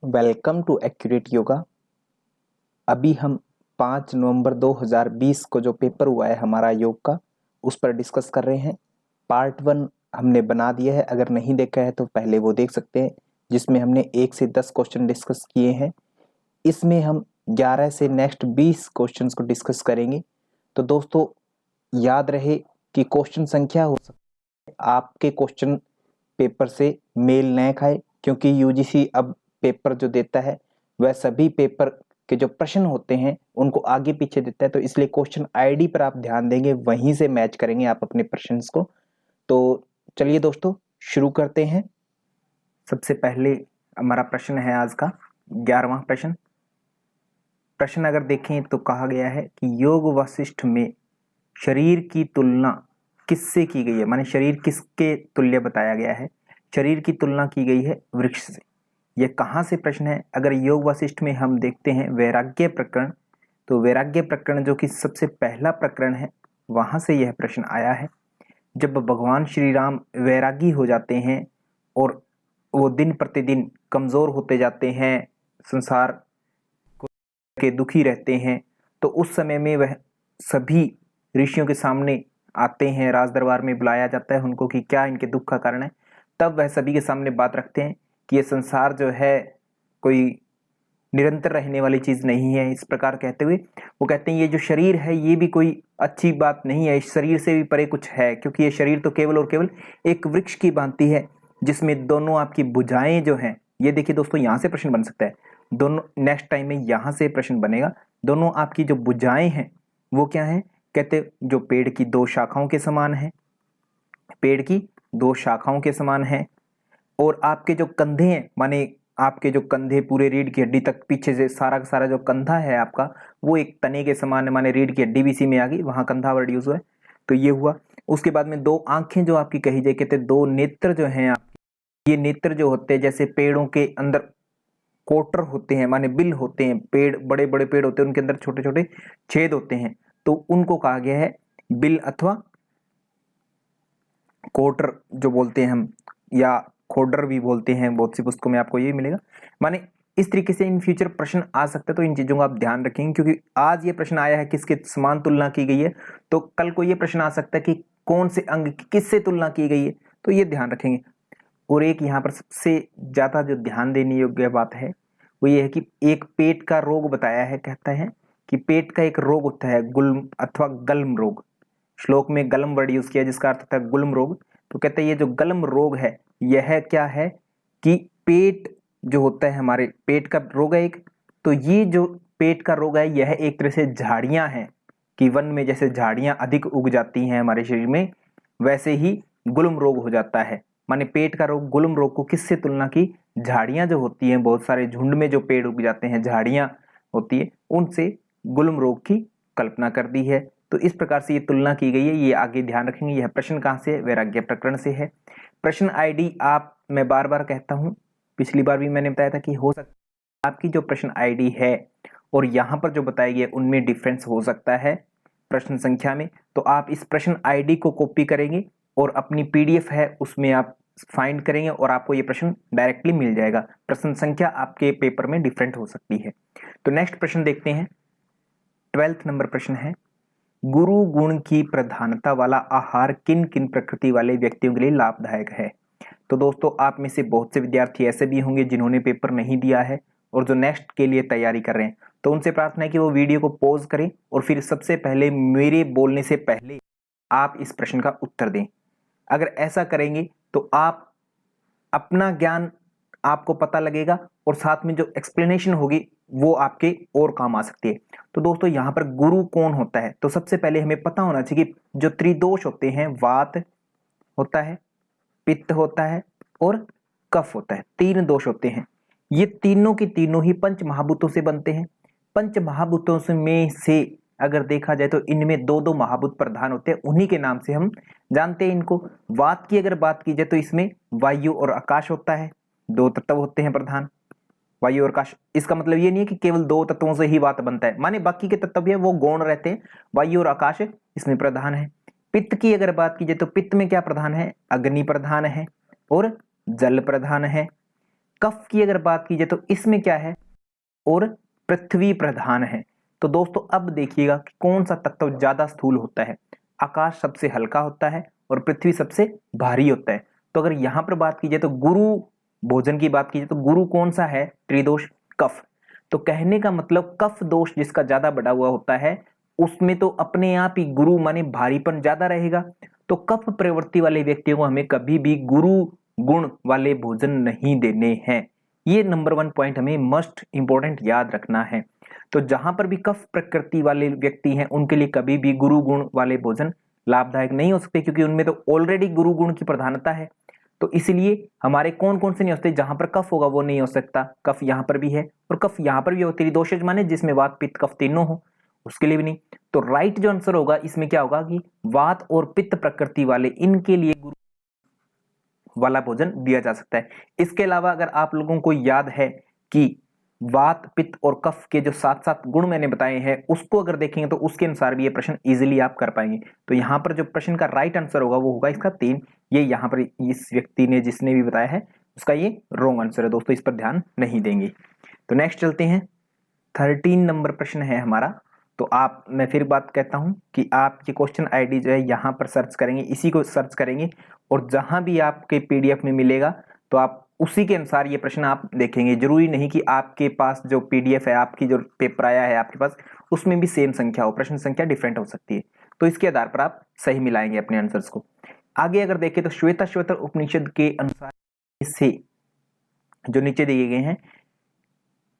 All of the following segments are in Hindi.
Welcome to accurate yoga. अभी हम 5 नवंबर 2020 को जो पेपर हुआ है हमारा योग का, उस पर डिस्कस कर रहे हैं। पार्ट 1 हमने बना दिया है, अगर नहीं देखा है तो पहले वो देख सकते हैं, जिसमें हमने 1 से 10 क्वेश्चन डिस्कस किए हैं। इसमें हम 11 से नेक्स्ट 20 क्वेश्चंस को डिस्कस करेंगे। तो दोस्तों याद रहे कि क्वेश्चन संख्या हो सकती है आपके क्वेश्चन पेपर से मेल न खाए, क्योंकि यूजीसी अब पेपर जो देता है वह सभी पेपर के जो प्रश्न होते हैं उनको आगे पीछे देता है। तो इसलिए क्वेश्चन आईडी पर आप ध्यान देंगे, वहीं से मैच करेंगे आप अपने प्रश्न को। तो चलिए दोस्तों शुरू करते हैं। सबसे पहले हमारा प्रश्न है आज का 11वां प्रश्न अगर देखें तो कहा गया है कि योग वासिष्ठ में शरीर की तुलना किससे की गई है, माने शरीर किसके तुल्य बताया गया है। शरीर की तुलना की गई है वृक्ष से। यह कहाँ से प्रश्न है? अगर योग वासिष्ठ में हम देखते हैं वैराग्य प्रकरण, तो वैराग्य प्रकरण जो कि सबसे पहला प्रकरण है, वहां से यह प्रश्न आया है। जब भगवान श्री राम वैरागी हो जाते हैं और वो दिन प्रतिदिन कमजोर होते जाते हैं, संसार को के दुखी रहते हैं, तो उस समय में वह सभी ऋषियों के सामने आते हैं, राज दरबार में बुलाया जाता है उनको कि क्या इनके दुख का कारण है। तब वह सभी के सामने बात रखते हैं कि ये संसार जो है कोई निरंतर रहने वाली चीज नहीं है। इस प्रकार कहते हुए वो कहते हैं ये जो शरीर है ये भी कोई अच्छी बात नहीं है, इस शरीर से भी परे कुछ है, क्योंकि ये शरीर तो केवल और केवल एक वृक्ष की भांति है जिसमें दोनों आपकी भुजाएं जो हैं, ये देखिए दोस्तों यहां से प्रश्न बन सकता है, दोनों नेक्स्ट टाइम में यहां से प्रश्न बनेगा। दोनों आपकी जो भुजाएं हैं वो क्या है? कहते जो पेड़ की 2 शाखाओं के समान है, पेड़ की 2 शाखाओं के समान है। और आपके जो कंधे हैं, माने आपके जो कंधे पूरे रीढ़ की हड्डी तक पीछे से सारा का सारा जो कंधा है आपका, वो एक तने के समान है, माने रीढ़ की हड्डी भी इसी में आ गई, वहां कंधा वर्ड यूज हुआ है। तो ये हुआ। उसके बाद में 2 आंखें जो आपकी कही जाए, कहते 2 नेत्र जो हैं आपके, ये नेत्र जो होते हैं जैसे पेड़ों के अंदर कोटर होते हैं, माने बिल होते हैं, पेड़ बड़े बड़े पेड़ होते हैं उनके अंदर छोटे छोटे छेद होते हैं, तो उनको कहा गया है बिल अथवा कोटर जो बोलते हैं हम, या खोडर भी बोलते हैं, बहुत सी पुस्तकों में आपको ये मिलेगा। माने इस तरीके से इन फ्यूचर प्रश्न आ सकता है, तो इन चीजों का आप ध्यान रखेंगे, क्योंकि आज ये प्रश्न आया है किसके समान तुलना की गई है, तो कल को ये प्रश्न आ सकता है कि कौन से अंग की किससे तुलना की गई है, तो ये ध्यान रखेंगे। और एक यहाँ पर सबसे ज्यादा जो ध्यान देने योग्य बात है वो ये है कि एक पेट का रोग बताया है, कहता है कि पेट का एक रोग होता है गुल्म अथवा गल्म रोग। श्लोक में गलम वर्ड यूज किया जिसका अर्थ होता है गुल्म रोग। तो कहते हैं ये जो गलम रोग है यह क्या है कि पेट जो होता है, हमारे पेट का रोग है एक, तो ये जो पेट का रोग है यह एक तरह से झाड़ियां हैं कि वन में जैसे झाड़ियां अधिक उग जाती हैं हमारे शरीर में, वैसे ही गुल्म रोग हो जाता है। माने पेट का रोग, गुल्म रोग को किससे तुलना की? झाड़ियां जो होती हैं, बहुत सारे झुंड में जो पेड़ उग जाते हैं, झाड़ियां होती है, उनसे गुल्म रोग की कल्पना कर दी है। तो इस प्रकार से ये तुलना की गई है, ये आगे ध्यान रखेंगे। यह प्रश्न कहां से है? वैराग्य प्रकरण से है। प्रश्न आईडी आप, मैं बार बार कहता हूं, पिछली बार भी मैंने बताया था कि हो सकता है आपकी जो प्रश्न आईडी है और यहां पर जो बताई गई है उनमें डिफरेंस हो सकता है प्रश्न संख्या में। तो आप इस प्रश्न आईडी को कॉपी करेंगे और अपनी पीडीएफ है उसमें आप फाइंड करेंगे और आपको ये प्रश्न डायरेक्टली मिल जाएगा। प्रश्न संख्या आपके पेपर में डिफरेंट हो सकती है। तो नेक्स्ट प्रश्न देखते हैं। 12th नंबर प्रश्न है, गुरु गुण की प्रधानता वाला आहार किन किन प्रकृति वाले व्यक्तियों के लिए लाभदायक है? तो दोस्तों आप में से बहुत से विद्यार्थी ऐसे भी होंगे जिन्होंने पेपर नहीं दिया है और जो नेक्स्ट के लिए तैयारी कर रहे हैं, तो उनसे प्रार्थना है कि वो वीडियो को पॉज करें और फिर सबसे पहले मेरे बोलने से पहले आप इस प्रश्न का उत्तर दें। अगर ऐसा करेंगे तो आप अपना ज्ञान आपको पता लगेगा और साथ में जो एक्सप्लेनेशन होगी वो आपके और काम आ सकती है। तो दोस्तों यहां पर गुरु कौन होता है? तो सबसे पहले हमें पता होना चाहिए कि जो त्रिदोष होते हैं, वात होता है, पित्त होता है और कफ होता है, 3 दोष होते हैं। ये तीनों की तीनों ही पंच महाभूतों से बनते हैं। पंच महाभूतों में से अगर देखा जाए तो इनमें 2-2 महाभूत प्रधान होते हैं, उन्हीं के नाम से हम जानते हैं इनको। वात की अगर बात की जाए तो इसमें वायु और आकाश होता है, 2 तत्व होते हैं प्रधान, वायु और आकाश। इसका मतलब ये नहीं है कि केवल 2 तत्वों से ही वात बनता है, माने बाकी के तत्व भी है वो गौण रहते हैं, वायु और आकाश इसमें प्रधान है। पित्त की अगर बात की जाए तो पित्त में क्या प्रधान है? अग्नि प्रधान है और जल प्रधान है। कफ की अगर बात की जाए तो इसमें क्या है, और पृथ्वी प्रधान है। तो दोस्तों अब देखिएगा कि कौन सा तत्व ज्यादा स्थूल होता है। आकाश सबसे हल्का होता है और पृथ्वी सबसे भारी होता है। तो अगर यहां पर बात की जाए तो गुरु भोजन की बात की जाए तो गुरु कौन सा है, त्रिदोष कफ। तो कहने का मतलब कफ दोष जिसका ज्यादा बढ़ा हुआ होता है उसमें तो अपने आप ही गुरु माने भारीपन ज्यादा रहेगा। तो कफ प्रवृत्ति वाले व्यक्तियों को हमें कभी भी गुरु गुण वाले भोजन नहीं देने हैं। ये नंबर 1 पॉइंट हमें मस्ट इंपॉर्टेंट याद रखना है। तो जहां पर भी कफ प्रकृति वाले व्यक्ति हैं उनके लिए कभी भी गुरु गुण वाले भोजन लाभदायक नहीं हो सकते, क्योंकि उनमें तो ऑलरेडी गुरु गुण की प्रधानता है। तो इसलिए हमारे कौन कौन से नहीं हो सकते, जहां पर कफ होगा वो नहीं हो सकता। कफ यहां पर भी है और कफ यहां पर भी हो, त्रिदोषज माने जिसमें वात पित्त कफ तीनों हो, उसके लिए भी नहीं। तो राइट जो आंसर होगा इसमें क्या होगा कि वात और पित्त प्रकृति वाले इनके लिए गुरु वाला भोजन दिया जा सकता है। इसके अलावा अगर आप लोगों को याद है कि वात पित्त और कफ के जो 7-7 गुण मैंने बताए हैं उसको अगर देखेंगे तो उसके अनुसार भी ये प्रश्न इजीली आप कर पाएंगे। तो यहां पर जो प्रश्न का राइट आंसर होगा वो होगा इसका 3। ये यहां पर इस व्यक्ति ने जिसने भी बताया है उसका ये रॉन्ग आंसर है दोस्तों, इस पर ध्यान नहीं देंगे। तो नेक्स्ट चलते हैं, 13 नंबर प्रश्न है हमारा। तो आप, मैं फिर बात कहता हूं कि आप ये क्वेश्चन आईडी जो है यहां पर सर्च करेंगे, इसी को सर्च करेंगे और जहां भी आपके पीडीएफ में मिलेगा तो आप उसी के अनुसार ये प्रश्न आप देखेंगे। जरूरी नहीं कि आपके पास जो पीडीएफ है, आपकी जो पेपर आया है आपके पास, उसमें भी सेम संख्या हो, प्रश्न संख्या डिफरेंट हो सकती है। तो इसके आधार पर आप सही मिलाएंगे अपने आंसर्स को। आगे अगर देखें तो श्वेताश्वतर उपनिषद के अनुसार से जो नीचे दिए गए हैं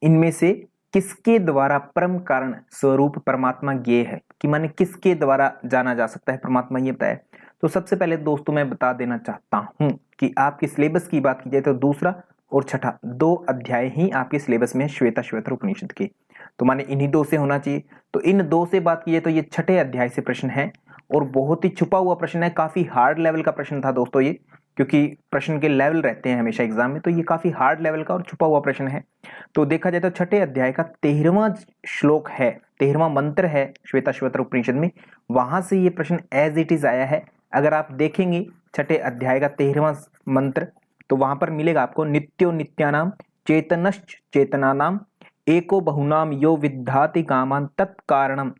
इनमें से किसके द्वारा परम कारण स्वरूप परमात्मा ज्ञेय है, कि माने किसके द्वारा जाना जा सकता है परमात्मा, ये बताया। तो सबसे पहले दोस्तों मैं बता देना चाहता हूं कि आपके सिलेबस की बात की जाए तो दूसरा और छठा 2 अध्याय ही आपके सिलेबस में श्वेताश्वतर उपनिषद के, तो माने इन्हीं 2 से होना चाहिए। तो इन 2 से बात की जाए तो ये छठे अध्याय से प्रश्न है और बहुत ही छुपा हुआ प्रश्न है, काफी हार्ड लेवल का प्रश्न था दोस्तों ये, क्योंकि प्रश्न के लेवल रहते हैं हमेशा एग्जाम में, तो ये काफी हार्ड लेवल का और छुपा हुआ प्रश्न है। तो देखा जाए तो छठे अध्याय का 13वां श्लोक है, 13वां मंत्र है श्वेताश्वतर उपनिषद में, वहां से ये प्रश्न एज इट इज आया है। अगर आप देखेंगे छठे अध्याय का 13वां मंत्र तो वहां पर मिलेगा आपको, नित्यो नित्यानाम चेतनश्च चेतनानाम एको बहुनाम यो विद्धाति कामान तत्कारणम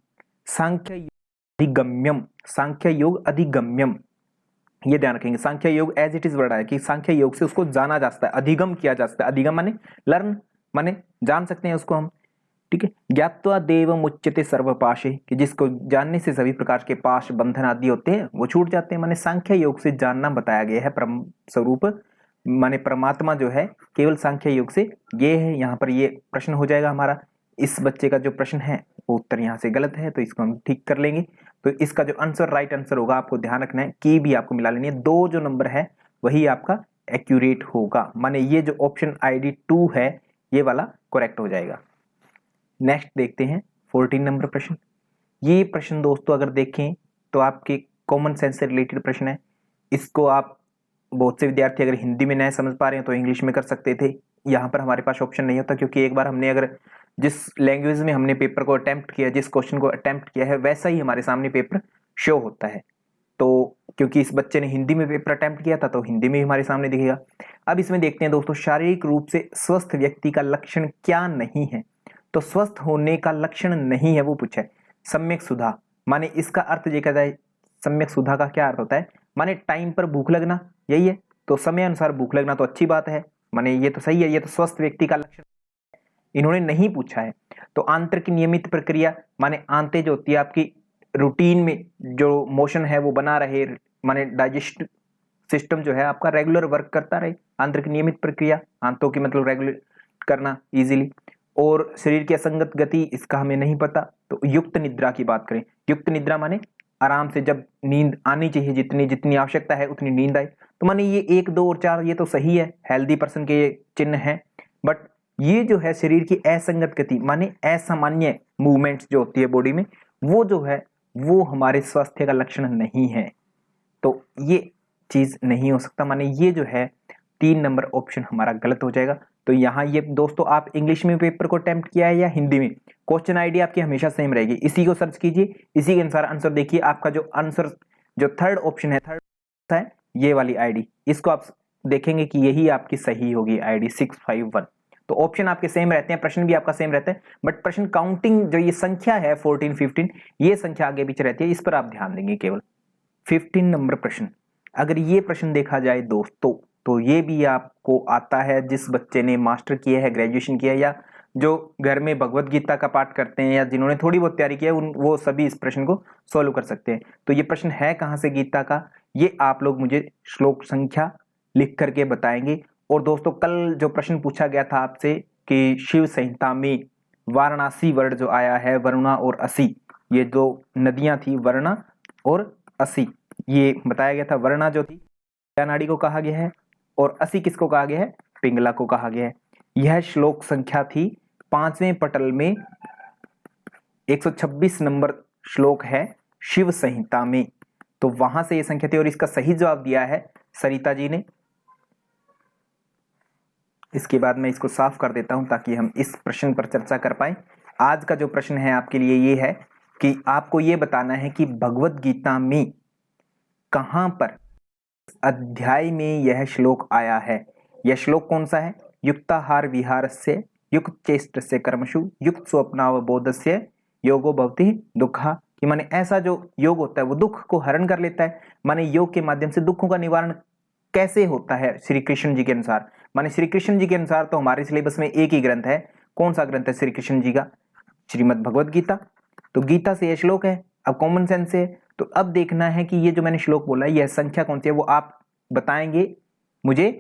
सांख्य अधिगम्यम, सांख्य योग अधिगम्यम। ये ध्यान रखेंगे, सांख्य योग एज इट इज वर्ड है कि सांख्य योग से उसको जाना जा सकता है, अधिगम किया जा सकता है। अधिगम माने लर्न, माने जान सकते हैं उसको हम, ठीक है। ज्ञात्वा देव मुच्यते सर्व पाशे, कि जिसको जानने से सभी प्रकार के पाश बंधन आदि होते हैं वो छूट जाते हैं। माने सांख्य योग से जानना बताया गया है परम स्वरूप माने परमात्मा जो है केवल सांख्य योग से, ये है। यहाँ पर ये प्रश्न हो जाएगा हमारा। इस बच्चे का जो प्रश्न है वो उत्तर यहाँ से गलत है तो इसको हम ठीक कर लेंगे। तो इसका जो आंसर राइट आंसर होगा, आपको ध्यान रखना है की भी आपको मिला लेनी है, 2 जो नंबर है वही आपका एक्यूरेट होगा, माने ये जो ऑप्शन ID 2 है ये वाला करेक्ट हो जाएगा। नेक्स्ट देखते हैं 14 नंबर प्रश्न। ये प्रश्न दोस्तों अगर देखें तो आपके कॉमन सेंस से रिलेटेड प्रश्न है। इसको आप बहुत से विद्यार्थी अगर हिंदी में नहीं समझ पा रहे हैं तो इंग्लिश में कर सकते थे, यहाँ पर हमारे पास ऑप्शन नहीं होता, क्योंकि एक बार हमने अगर जिस लैंग्वेज में हमने पेपर को अटेम्प्ट किया, जिस क्वेश्चन को अटेम्प्ट किया है वैसा ही हमारे सामने पेपर शो होता है। तो क्योंकि इस बच्चे ने हिंदी में पेपर अटेम्प्ट किया था तो हिंदी में ही हमारे सामने दिखेगा। अब इसमें देखते हैं दोस्तों, शारीरिक रूप से स्वस्थ व्यक्ति का लक्षण क्या नहीं है। तो स्वस्थ होने का लक्षण नहीं है वो पूछा है। सम्यक सुधा, माने इसका अर्थ ये कहता है, सम्यक सुधा का क्या अर्थ होता है, माने टाइम पर भूख लगना, यही है। तो समय अनुसार भूख लगना तो अच्छी बात है, माने ये तो सही है, ये तो स्वस्थ व्यक्ति का लक्षण इन्होंने नहीं पूछा है। तो आंतरिक नियमित प्रक्रिया, माने आंतें जो होती है आपकी रूटीन में जो मोशन है वो बना रहे, माने डाइजेस्ट सिस्टम जो है आपका रेगुलर वर्क करता रहे, आंतरिक नियमित प्रक्रिया, आंतों की मतलब रेगुलर करना इजीली। और शरीर की असंगत गति, इसका हमें नहीं पता। तो युक्त निद्रा की बात करें, युक्त निद्रा माने आराम से जब नींद आनी चाहिए, जितनी जितनी आवश्यकता है उतनी नींद आए। तो माने ये 1, 2 और 4 ये तो सही है, हेल्दी पर्सन के ये चिन्ह है। बट ये जो है शरीर की असंगत गति माने असामान्य मूवमेंट्स जो होती है बॉडी में, वो जो है वो हमारे स्वास्थ्य का लक्षण नहीं है। तो ये चीज नहीं हो सकता, माने ये जो है 3 नंबर ऑप्शन हमारा गलत हो जाएगा। तो यहाँ ये दोस्तों आप इंग्लिश में पेपर को अटेम्प्ट किया है या हिंदी में, क्वेश्चन आईडी आपकी हमेशा सेम रहेगी, इसी को सर्च कीजिए, इसी के अनुसार आंसर देखिए। आपका जो आंसर जो थर्ड ऑप्शन है, थर्ड है ये वाली आईडी, इसको आप देखेंगे कि यही आपकी सही होगी आईडी 651। तो ऑप्शन आपके सेम रहते हैं, प्रश्न भी आपका सेम रहता है, बट प्रश्न काउंटिंग जो ये संख्या है 14 15 ये संख्या आगे पीछे रहती है, इस पर आप ध्यान देंगे केवल। 15 नंबर प्रश्न, अगर ये प्रश्न देखा जाए दोस्तों तो ये भी आपको आता है, जिस बच्चे ने मास्टर किया है, ग्रेजुएशन किया है, या जो घर में भगवत गीता का पाठ करते हैं, या जिन्होंने थोड़ी बहुत तैयारी की है वो सभी इस प्रश्न को सॉल्व कर सकते हैं। तो ये प्रश्न है कहां से गीता का, ये आप लोग मुझे श्लोक संख्या लिख करके बताएंगे। और दोस्तों कल जो प्रश्न पूछा गया था आपसे कि शिव संहिता में वाराणसी वर्ड जो आया है, वरुणा और असी, ये दो नदियां थी वरुणा और असी, ये बताया गया था। वरुणा जो थी नाड़ी को कहा गया है और असी किसको कहा गया है, पिंगला को कहा गया है। यह श्लोक संख्या थी 5वें पटल में 126 नंबर श्लोक है शिव संहिता में, तो वहां से ये संख्या थी। और इसका सही जवाब दिया है सरिता जी ने। इसके बाद मैं इसको साफ कर देता हूं ताकि हम इस प्रश्न पर चर्चा कर पाए। आज का जो प्रश्न है आपके लिए ये है कि आपको ये बताना है कि भगवत गीता में कहां पर अध्याय में यह श्लोक आया है। यह श्लोक कौन सा है, युक्ताहार विहारस्य युक्त चेष्टस्य कर्मसु युक्त स्वप्नावबोधस्य योगो भवति दुःखा, कि माने ऐसा जो योग होता है वो दुख को हरण कर लेता है। माने योग के माध्यम से दुखों का निवारण कैसे होता है श्री कृष्ण जी के अनुसार। माने श्री कृष्ण जी के अनुसार तो हमारे सिलेबस में एक ही ग्रंथ है, कौन सा ग्रंथ है श्री कृष्ण जी का, श्रीमद् भगवत गीता। तो गीता से यह श्लोक है, अब कॉमन सेंस से। तो अब देखना है कि ये जो मैंने श्लोक बोला यह संख्या कौन सी है, वो आप बताएंगे मुझे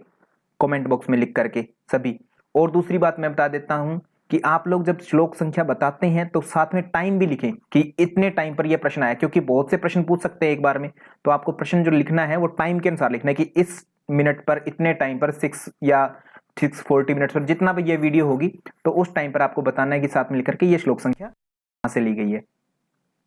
कमेंट बॉक्स में लिख करके सभी। और दूसरी बात मैं बता देता हूं कि आप लोग जब श्लोक संख्या बताते हैं तो साथ में टाइम भी लिखें कि इतने टाइम पर यह प्रश्न आया, क्योंकि बहुत से प्रश्न पूछ सकते हैं एक बार में। तो आपको प्रश्न जो लिखना है वो टाइम के अनुसार लिखना है कि इस मिनट पर इतने टाइम पर 6 या 6:40 मिनट पर जितना भी ये वीडियो होगी तो उस टाइम पर आपको बताना है कि साथ में लिख करके ये श्लोक संख्या कहां से ली गई है।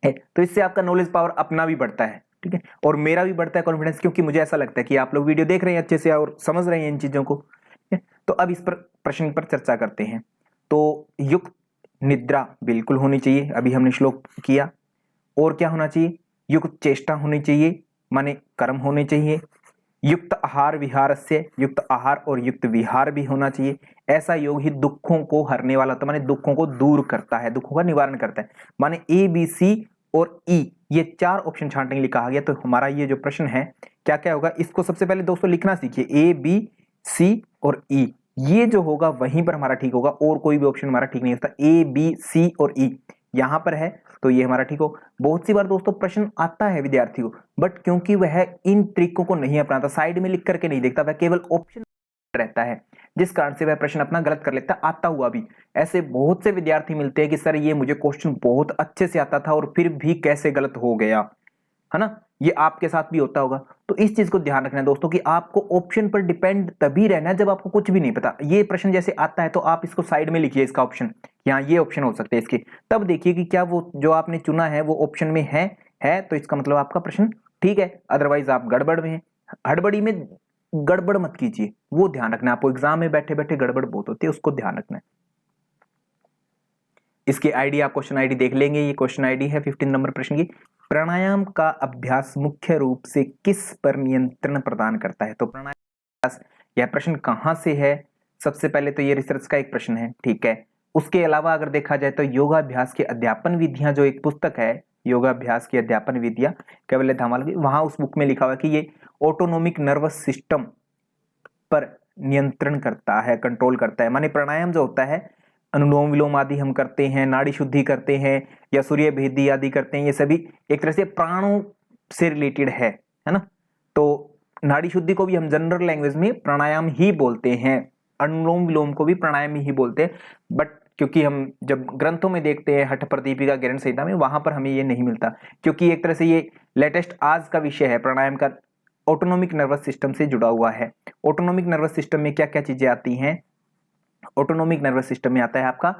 तो इससे आपका नॉलेज पावर अपना भी बढ़ता है, ठीक है, और मेरा भी बढ़ता है कॉन्फिडेंस, क्योंकि मुझे ऐसा लगता है कि आप लोग वीडियो देख रहे हैं अच्छे से और समझ रहे हैं इन चीजों को। तो अब इस पर प्रश्न पर चर्चा करते हैं। तो युक्त निद्रा बिल्कुल होनी चाहिए, अभी हमने श्लोक किया। और क्या होना चाहिए, युक्त चेष्टा होनी चाहिए, माने कर्म होने चाहिए। युक्त आहार विहार से, युक्त आहार और युक्त विहार भी होना चाहिए। ऐसा योग ही दुखों को हरने वाला होता है, माने दुखों को दूर करता है, दुखों का निवारण करता है। माने ए बी सी और ई ये 4 ऑप्शन छांटने के लिए कहा गया। तो हमारा ये जो प्रश्न है क्या क्या होगा, इसको सबसे पहले दोस्तों लिखना सीखिए, ए बी सी और ई, ये जो होगा वहीं पर हमारा ठीक होगा, और कोई भी ऑप्शन हमारा ठीक नहीं होता। ए बी सी और ई यहां पर है तो ये हमारा ठीक हो। बहुत सी बार दोस्तों प्रश्न आता है विद्यार्थी को, बट क्योंकि वह इन तरीकों को नहीं अपनाता, साइड में लिख करके नहीं देखता, वह केवल ऑप्शन रहता है, जिस कारण से वह प्रश्न अपना गलत कर लेता है। आता हुआ भी ऐसे बहुत से विद्यार्थी मिलते हैं कि सर ये मुझे क्वेश्चन बहुत अच्छे से आता था और फिर भी कैसे गलत हो गया, है ना, ये आपके साथ भी होता होगा। तो इस चीज को ध्यान रखना है दोस्तों कि आपको ऑप्शन पर डिपेंड तभी रहना है जब आपको कुछ भी नहीं पता। ये प्रश्न जैसे आता है तो आप इसको साइड में लिखिए, इसका ऑप्शन यहाँ ये ऑप्शन हो सकते हैं इसके, तब देखिए कि क्या वो जो आपने चुना है वो ऑप्शन में है तो इसका मतलब आपका प्रश्न ठीक है, अदरवाइज आप गड़बड़ में हैं। हड़बड़ी में गड़बड़ मत कीजिए, वो ध्यान रखना है आपको। एग्जाम में बैठे बैठे गड़बड़ बहुत होती है, उसको ध्यान रखना है। इसकी आईडी आप क्वेश्चन आईडी देख लेंगे, ये क्वेश्चन आईडी है 15 नंबर प्रश्न की। प्राणायाम का अभ्यास मुख्य रूप से किस पर नियंत्रण प्रदान करता है। तो प्राणायाम यह प्रश्न कहां से है, सबसे पहले तो ये रिसर्च का एक प्रश्न है, ठीक है। उसके अलावा अगर देखा जाए तो योगाभ्यास के अध्यापन विधियां जो एक पुस्तक है, योगाभ्यास की अध्यापन विधियां कैवल्य धामाल की, वहां उस बुक में लिखा हुआ है कि ये ऑटोनोमिक नर्वस सिस्टम पर नियंत्रण करता है, कंट्रोल करता है। माने प्राणायाम जो होता है, अनुलोम विलोम आदि हम करते हैं, नाड़ी शुद्धि करते हैं या सूर्य भेदी आदि करते हैं, ये सभी एक तरह से प्राणों से रिलेटेड है ना। तो नाड़ी शुद्धि को भी हम जनरल लैंग्वेज में प्राणायाम ही बोलते हैं, अनुलोम विलोम को भी प्राणायाम ही बोलते हैं, बट क्योंकि हम जब ग्रंथों में देखते हैं हठ प्रदीपिका गैरन संहिता में, वहां पर हमें ये नहीं मिलता, क्योंकि एक तरह से ये लेटेस्ट आज का विषय है प्राणायाम का, ऑटोनोमिक नर्वस सिस्टम से जुड़ा हुआ है। ऑटोनोमिक नर्वस सिस्टम में क्या क्या चीजें आती हैं, ऑटोनोमिक नर्वस सिस्टम में आता है आपका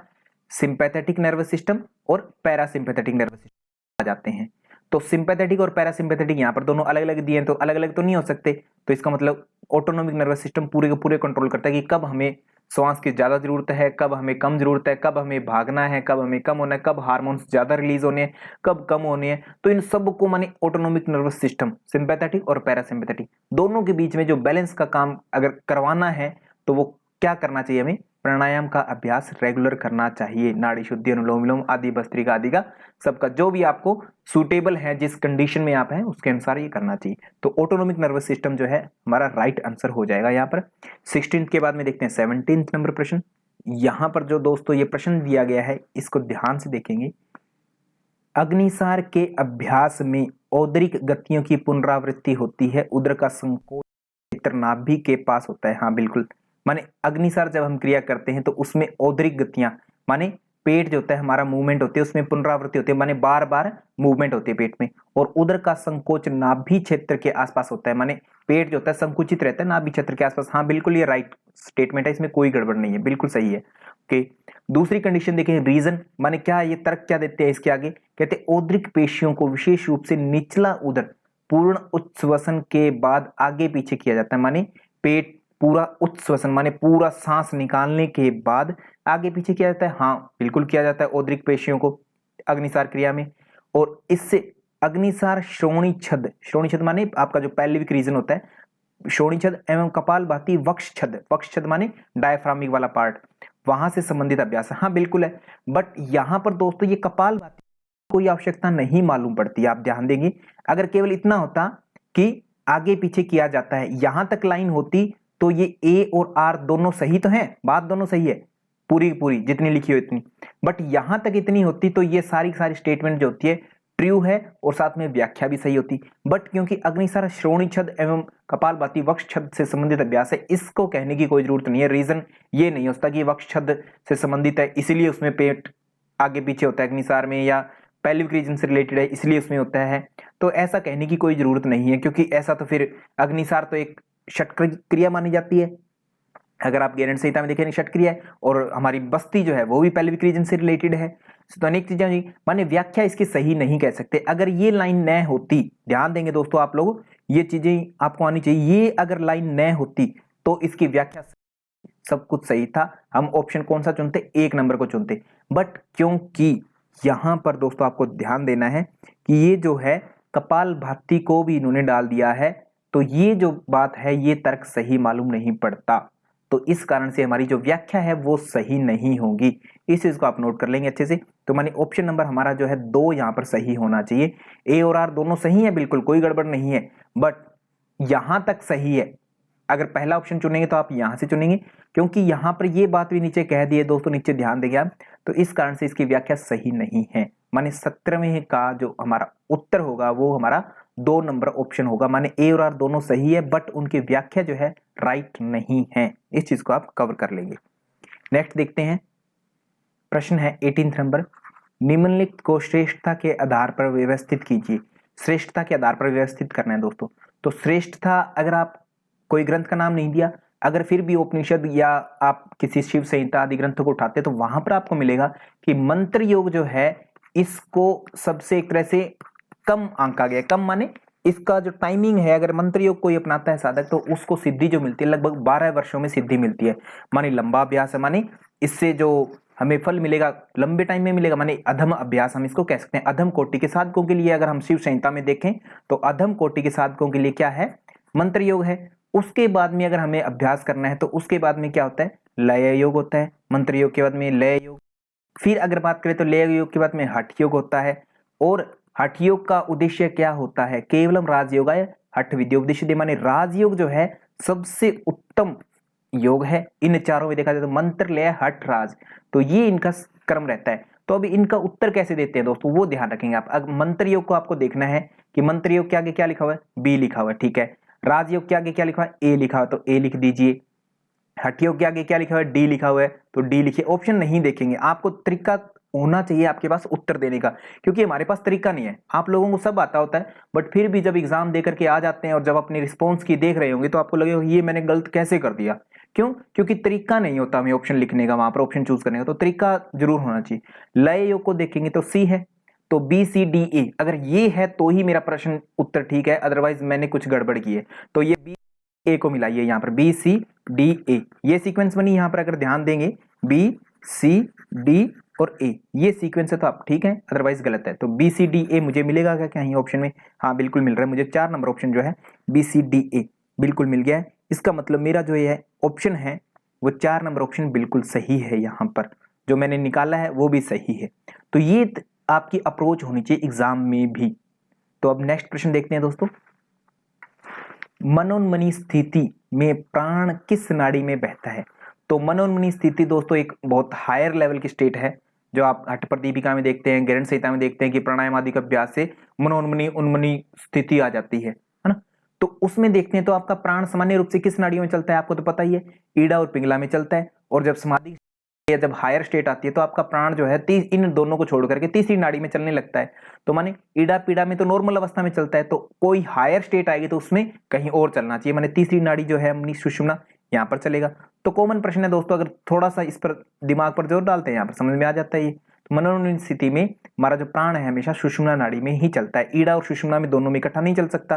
सिंपैथेटिक नर्वस सिस्टम और पैरासिम्पैथेटिक नर्वस सिस्टम आ जाते हैं। तो सिंपैथेटिक और पैरासिम्पैथेटिक यहाँ पर दोनों अलग अलग दिए हैं, तो अलग अलग तो नहीं हो सकते। तो इसका मतलब ऑटोनोमिक नर्वस सिस्टम पूरे के पूरे कंट्रोल करता है कि कब हमें श्वास की ज़्यादा ज़रूरत है, कब हमें कम ज़रूरत है, कब हमें भागना है, कब हमें कम होना है, कब हार्मोन्स ज़्यादा रिलीज होने हैं, कब कम होने हैं। तो इन सब को माने ऑटोनोमिक नर्वस सिस्टम, सिंपैथेटिक और पैरासिम्पैथेटिक, दोनों के बीच में जो बैलेंस का काम अगर करवाना है तो वो क्या करना चाहिए, हमें प्राणायाम का अभ्यास रेगुलर करना चाहिए। नाड़ी शुद्धि, अनुलोम विलोम आदि, भस्त्रिका आदि का सबका जो भी आपको सूटेबल है, जिस कंडीशन में आप हैं उसके अनुसार ये करना चाहिए। तो ऑटोनोमिक नर्वस सिस्टम जो है हमारा राइट आंसर हो जाएगा यहाँ पर। 16 के बाद में देखते हैं 17 नंबर प्रश्न। यहाँ पर जो दोस्तों ये प्रश्न दिया गया है इसको ध्यान से देखेंगे। अग्निसार के अभ्यास में औदरिक गतियों की पुनरावृत्ति होती है, उदर का संकोच क्षेत्र नाभि के पास होता है। हाँ बिल्कुल, माने अग्निसार जब हम क्रिया करते हैं तो उसमें औदरिक गतियां माने पेट जो होता है हमारा मूवमेंट होती है, उसमें पुनरावृत्ति होती है, माने बार बार मूवमेंट होती है पेट में। और उदर का संकोच नाभि क्षेत्र के आसपास होता है, माने पेट जो होता है संकुचित रहता है नाभि क्षेत्र के आसपास। हाँ बिल्कुल, ये राइट स्टेटमेंट है, इसमें कोई गड़बड़ नहीं है, बिल्कुल सही है। ओके, दूसरी कंडीशन देखें, रीजन माने क्या, ये तर्क क्या देते हैं इसके आगे, कहते हैं औदरिक पेशियों को विशेष रूप से निचला उदर पूर्ण उच्छ्वसन के बाद आगे पीछे किया जाता है, माने पेट पूरा उच्छ्वसन माने पूरा सांस निकालने के बाद आगे पीछे किया जाता है। हाँ बिल्कुल किया जाता है औदरिक पेशियों को अग्निसार क्रिया में। और इससे अग्निसार श्रोणी छद, श्रोणी छद माने आपका जो पैल्विक रीजन होता है, श्रोणी छद एवं कपाल भाती वक्ष छद, वक्ष छद माने डायफ्रामिक वाला पार्ट, वहां से संबंधित अभ्यास है। हाँ बिल्कुल है, बट यहां पर दोस्तों ये कपाल भाती कोई आवश्यकता नहीं मालूम पड़ती। आप ध्यान देंगे, अगर केवल इतना होता कि आगे पीछे किया जाता है, यहां तक लाइन होती तो ये ए और आर दोनों सही तो है, बात दोनों सही है पूरी पूरी जितनी लिखी हो इतनी, बट यहां तक इतनी होती तो ये सारी सारी स्टेटमेंट जो होती है ट्रू है और साथ में व्याख्या भी सही होती। बट क्योंकि अग्निसार श्रोणी छद एवं कपाल भाती वक्ष छद से संबंधित अभ्यास है, इसको कहने की कोई जरूरत नहीं है। रीजन ये नहीं होता कि वक्ष छद से संबंधित है इसीलिए उसमें पेट आगे पीछे होता है अग्निसार में, या पैल्विक रीजन से रिलेटेड है इसलिए उसमें होता है, तो ऐसा कहने की कोई जरूरत नहीं है। क्योंकि ऐसा तो फिर अग्निसार तो एक षट क्रिया मानी जाती है, अगर आप गैरेंट संहिता में देखें षट क्रिया है, और हमारी बस्ती जो है वो भी पैल्विक रीजन से रिलेटेड है। तो अनेक चीजें हुई, माने व्याख्या इसकी सही नहीं कह सकते। अगर ये लाइन न होती, ध्यान देंगे दोस्तों आप लोग, ये चीजें आपको आनी चाहिए, ये अगर लाइन न होती तो इसकी व्याख्या सब कुछ सही था, हम ऑप्शन कौन सा चुनते, 1 नंबर को चुनते। बट क्योंकि यहां पर दोस्तों आपको ध्यान देना है कि ये जो है कपाल भाती को भी इन्होंने डाल दिया है, तो ये जो बात है ये तर्क सही मालूम नहीं पड़ता, तो इस कारण से हमारी जो व्याख्या है वो सही नहीं होगी। इस चीज को आप नोट कर लेंगे अच्छे से। तो माने ऑप्शन नंबर हमारा जो है 2 यहाँ पर सही होना चाहिए। ए और आर दोनों सही है, बिल्कुल कोई गड़बड़ नहीं है, बट यहां तक सही है। अगर पहला ऑप्शन चुनेंगे तो आप यहां से चुनेंगे, क्योंकि यहां पर ये बात भी नीचे कह दी है दोस्तों, नीचे ध्यान देंगे आप, तो इस कारण से इसकी व्याख्या सही नहीं है। माने 17वें का जो हमारा उत्तर होगा वो हमारा 2 नंबर ऑप्शन होगा। माने ए और आर दोनों सही है, बट उनकी व्याख्या जो है राइट नहीं है। इस चीज को आप कवर कर लेंगे। नेक्स्ट देखते हैं, प्रश्न है 18 नंबर, निम्नलिखित को श्रेष्ठता के आधार पर व्यवस्थित कीजिए। श्रेष्ठता के आधार पर व्यवस्थित करना है दोस्तों। तो श्रेष्ठता, अगर आप कोई ग्रंथ का नाम नहीं दिया, अगर फिर भी उपनिषद या आप किसी शिव संहिता आदि ग्रंथों को उठाते तो वहां पर आपको मिलेगा कि मंत्र योग जो है इसको सबसे एक तरह से कम आंका गया। कम माने इसका जो टाइमिंग है, अगर मंत्र योग कोई अपनाता है साधक तो उसको सिद्धि जो मिलती है लगभग 12 वर्षों में सिद्धि मिलती है। माने लंबा अभ्यास है, माने इससे जो हमें फल मिलेगा लंबे टाइम में मिलेगा, माने अधम अभ्यास हम इसको कह सकते हैं। अधम कोटि के साधकों के लिए अगर हम शिव संहिता में देखें तो अधम कोटि के साधकों के लिए क्या है, मंत्र योग है। उसके बाद में अगर हमें अभ्यास करना है तो उसके बाद में क्या होता है, लय योग होता है। मंत्र योग के बाद में लय योग, फिर अगर बात करें तो लय योग के बाद में हठ योग होता है। और हठ योग का उद्देश्य क्या होता है, केवलम राजयोगाय हठ विद्योपदेश दे, माने राजयोग जो है सबसे उत्तम योग है इन चारों में देखा जाए तो, मंत्र लय हठ राज, तो ये इनका क्रम रहता है। तो अभी इनका उत्तर कैसे देते हैं दोस्तों वो ध्यान रखेंगे आप। अगर मंत्र योग को आपको देखना है कि मंत्र योग के आगे क्या लिखा हुआ है, बी लिखा हुआ है, ठीक है। राजयोग के आगे क्या लिखा है, ए लिखा हुआ है, तो ए लिख दीजिए। हठ योग के आगे क्या लिखा हुआ है, डी लिखा हुआ है, तो डी लिखिए। ऑप्शन नहीं देखेंगे, आपको तरीका होना चाहिए आपके पास उत्तर देने का, क्योंकि हमारे पास तरीका नहीं है। आप लोगों को सब आता होता है, बट फिर भी जब एग्जाम दे करके आ जाते हैं और जब अपने रिस्पॉन्स की देख रहे होंगे तो आपको लगेगा ये मैंने गलत कैसे कर दिया। क्यों, क्योंकि तरीका नहीं होता हमें ऑप्शन लिखने का, वहां पर ऑप्शन चूज करने का, तो तरीका जरूर होना चाहिए। लय योग को देखेंगे तो सी है, तो बी सी डी ए, अगर ये है तो ही मेरा प्रश्न उत्तर ठीक है, अदरवाइज मैंने कुछ गड़बड़ की है। तो ये बी ए को मिलाइए यहाँ पर, बी सी डी ए, ये सीक्वेंस बनी यहाँ पर। अगर ध्यान देंगे बी सी डी और ए, ये सीक्वेंस है तो आप ठीक है, अदरवाइज गलत है। तो बी सी डी ए मुझे मिलेगा क्या कहीं ऑप्शन में? हाँ बिल्कुल मिल रहा है मुझे, 4 नंबर ऑप्शन जो है बी सी डी ए बिल्कुल मिल गया है। इसका मतलब मेरा जो ये ऑप्शन है वो 4 नंबर ऑप्शन बिल्कुल सही है, यहाँ पर जो मैंने निकाला है वो भी सही है। तो ये आपकी अप्रोच होनी चाहिए एग्जाम में भी। तो अब नेक्स्ट प्रश्न देखते हैं दोस्तों, मनोन्मनी स्थिति में प्राण किस नाड़ी में बहता है? तो मनोन्मनी स्थिति दोस्तों एक बहुत हायर लेवल की स्टेट है, जो आप हठपर दीपिका में देखते हैं, गैरंट संहिता में देखते हैं कि प्राणायाम आदि का अभ्यास से मनोन्मनी उन्मनी स्थिति आ जाती है ना। तो उसमें देखते हैं तो आपका प्राण सामान्य रूप से किस नाड़ियों में चलता है? आपको तो पता ही है, ईड़ा और पिंगला में चलता है। और जब समाधि या जब हायर स्टेट आती है तो आपका प्राण जो है इन दोनों को छोड़ करके तीसरी नाड़ी में चलने लगता है। तो माने ईड़ा पीड़ा में तो नॉर्मल अवस्था में चलता है, तो कोई हायर स्टेट आएगी तो उसमें कहीं और चलना चाहिए, माने तीसरी नाड़ी जो है अपनी सुषुम्ना यहाँ पर चलेगा। तो कॉमन प्रश्न है दोस्तों, अगर थोड़ा सा इस पर दिमाग पर जोर डालते हैं यहाँ पर समझ में आ जाता है ये। तो मनोन्मनी स्थिति में हमारा जो प्राण है हमेशा सुषुम्ना नाड़ी में ही चलता है, ईड़ा और सुषुम्ना में दोनों में इकट्ठा नहीं चल सकता,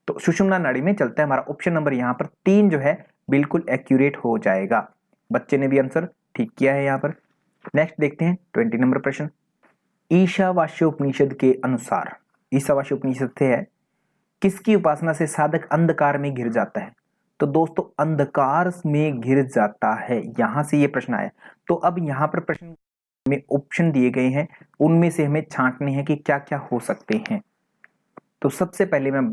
तो सुषुम्ना नाड़ी में चलता है। हमारा ऑप्शन नंबर यहाँ पर 3 जो है बिल्कुल एक्यूरेट हो जाएगा। बच्चे ने भी आंसर ठीक किया है यहाँ पर। नेक्स्ट देखते हैं 20 नंबर प्रश्न, ईशावास्योपनिषद के अनुसार, ईशावास्योपनिषद से है, किसकी उपासना से साधक अंधकार में घिर जाता है? तो दोस्तों अंधकार में घिर जाता है, यहां से ये प्रश्न आया। तो अब यहाँ पर प्रश्न में ऑप्शन दिए गए हैं, उनमें से हमें छांटने हैं कि क्या क्या हो सकते हैं। तो सबसे पहले मैं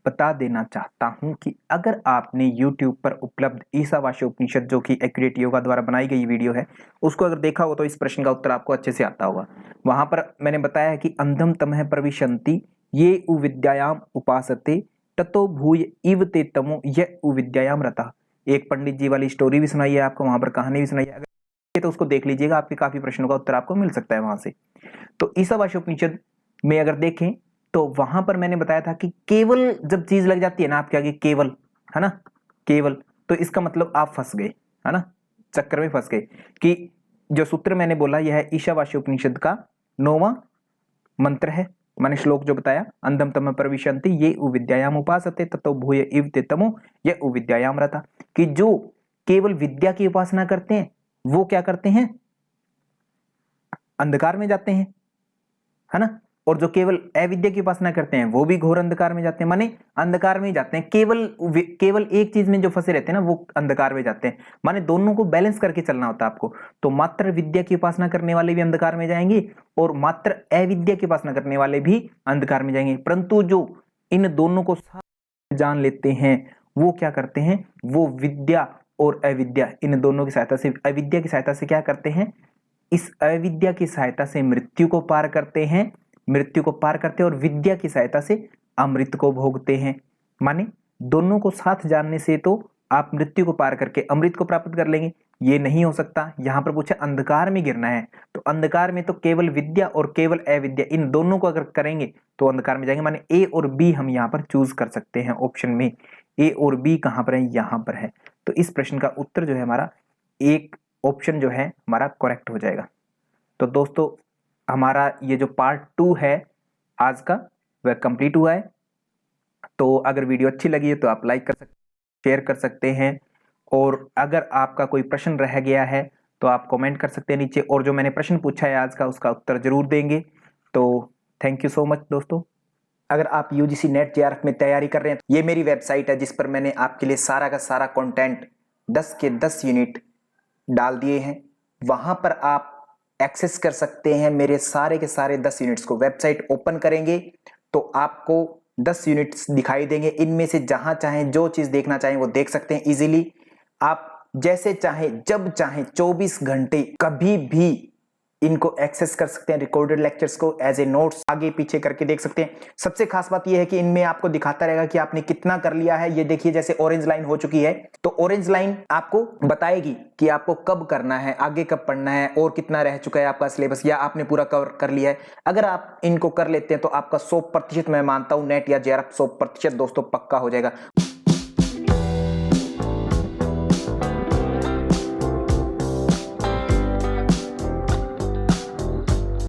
बता देना चाहता हूं कि अगर आपने YouTube पर उपलब्ध ईशावास्योपनिषद जो कि एक्यूरेट योगा द्वारा बनाई गई वीडियो है उसको अगर देखा हो तो इस प्रश्न का उत्तर आपको अच्छे से आता होगा। वहां पर मैंने बताया है कि अंधम तमः प्रविशन्ति ये उविद्यायाम उपासते ततो भूय इव ते तमो ये उविद्यायाम रता। एक पंडित जी वाली स्टोरी भी सुनाई है आपको, वहां पर कहानी भी सुनाई है, अगर तो उसको देख लीजिएगा, आपके काफी प्रश्नों का उत्तर आपको मिल सकता है वहां से। तो ईशावास्योपनिषद में अगर देखें तो वहां पर मैंने बताया था कि केवल जब चीज लग जाती है ना आपके आगे, केवल है ना, केवल, तो इसका मतलब आप फंस गए, है ना, चक्कर में फंस गए। कि जो सूत्र मैंने बोला यह है ईशावास्योपनिषद का 9वां मंत्र है, मैंने श्लोक जो बताया, अंधम तम प्रविशन्ति ये उविद्यायाम उपासते ततो भूय इव ते तमो ये उविद्यायाम रता। कि जो केवल विद्या की उपासना करते हैं वो क्या करते हैं? अंधकार में जाते हैं, है ना। और जो केवल अविद्या की उपासना करते हैं वो भी घोर अंधकार में जाते हैं, माने अंधकार में ही जाते हैं। केवल एक चीज में जो फंसे रहते हैं ना वो अंधकार में जाते हैं, माने दोनों को बैलेंस करके चलना होता है आपको। तो मात्र विद्या की उपासना करने वाले भी अंधकार में जाएंगे और मात्र अविद्या की उपासना करने वाले भी अंधकार में जाएंगे। परंतु जो इन दोनों को जान लेते हैं वो क्या करते हैं? वो विद्या और अविद्या इन दोनों की सहायता से, अविद्या की सहायता से क्या करते हैं? इस अविद्या की सहायता से मृत्यु को पार करते हैं, मृत्यु को पार करते हैं, और विद्या की सहायता से अमृत को भोगते हैं। माने दोनों को साथ जानने से तो आप मृत्यु को पार करके अमृत को प्राप्त कर लेंगे, ये नहीं हो सकता। यहां पर पूछा अंधकार में गिरना है, तो अंधकार में तो केवल विद्या और केवल अविद्या इन दोनों को अगर करेंगे तो अंधकार में जाएंगे। माने ए और बी हम यहाँ पर चूज कर सकते हैं ऑप्शन में। ए और बी कहां पर है? यहां पर है। तो इस प्रश्न का उत्तर जो है हमारा एक ऑप्शन जो है हमारा करेक्ट हो जाएगा। तो दोस्तों हमारा ये जो पार्ट 2 है आज का वह कंप्लीट हुआ है। तो अगर वीडियो अच्छी लगी है तो आप लाइक कर सकते, शेयर कर सकते हैं, और अगर आपका कोई प्रश्न रह गया है तो आप कमेंट कर सकते हैं नीचे, और जो मैंने प्रश्न पूछा है आज का उसका उत्तर जरूर देंगे। तो थैंक यू सो मच दोस्तों। अगर आप यूजीसी नेट जेआरएफ में तैयारी कर रहे हैं तो ये मेरी वेबसाइट है जिस पर मैंने आपके लिए सारा का सारा कंटेंट 10 के 10 यूनिट डाल दिए हैं। वहां पर आप एक्सेस कर सकते हैं मेरे सारे के सारे 10 यूनिट्स को। वेबसाइट ओपन करेंगे तो आपको 10 यूनिट्स दिखाई देंगे, इनमें से जहां चाहें जो चीज देखना चाहें वो देख सकते हैं इजीली। आप जैसे चाहें जब चाहें 24 घंटे कभी भी इनको एक्सेस कर सकते हैं। रिकॉर्डेड लेक्चर्स को एज ए नोट्स आगे पीछे करके देख सकते हैं। सबसे खास बात यह है कि इनमें आपको दिखाता रहेगा कि आपने कितना कर लिया है। ये देखिए जैसे ऑरेंज लाइन हो चुकी है तो ऑरेंज लाइन आपको बताएगी कि आपको कब करना है, आगे कब पढ़ना है, और कितना रह चुका है आपका सिलेबस, या आपने पूरा कवर कर लिया है। अगर आप इनको कर लेते हैं तो आपका 100% मैं मानता हूं नेट या जेआरएफ 100% दोस्तों पक्का हो जाएगा।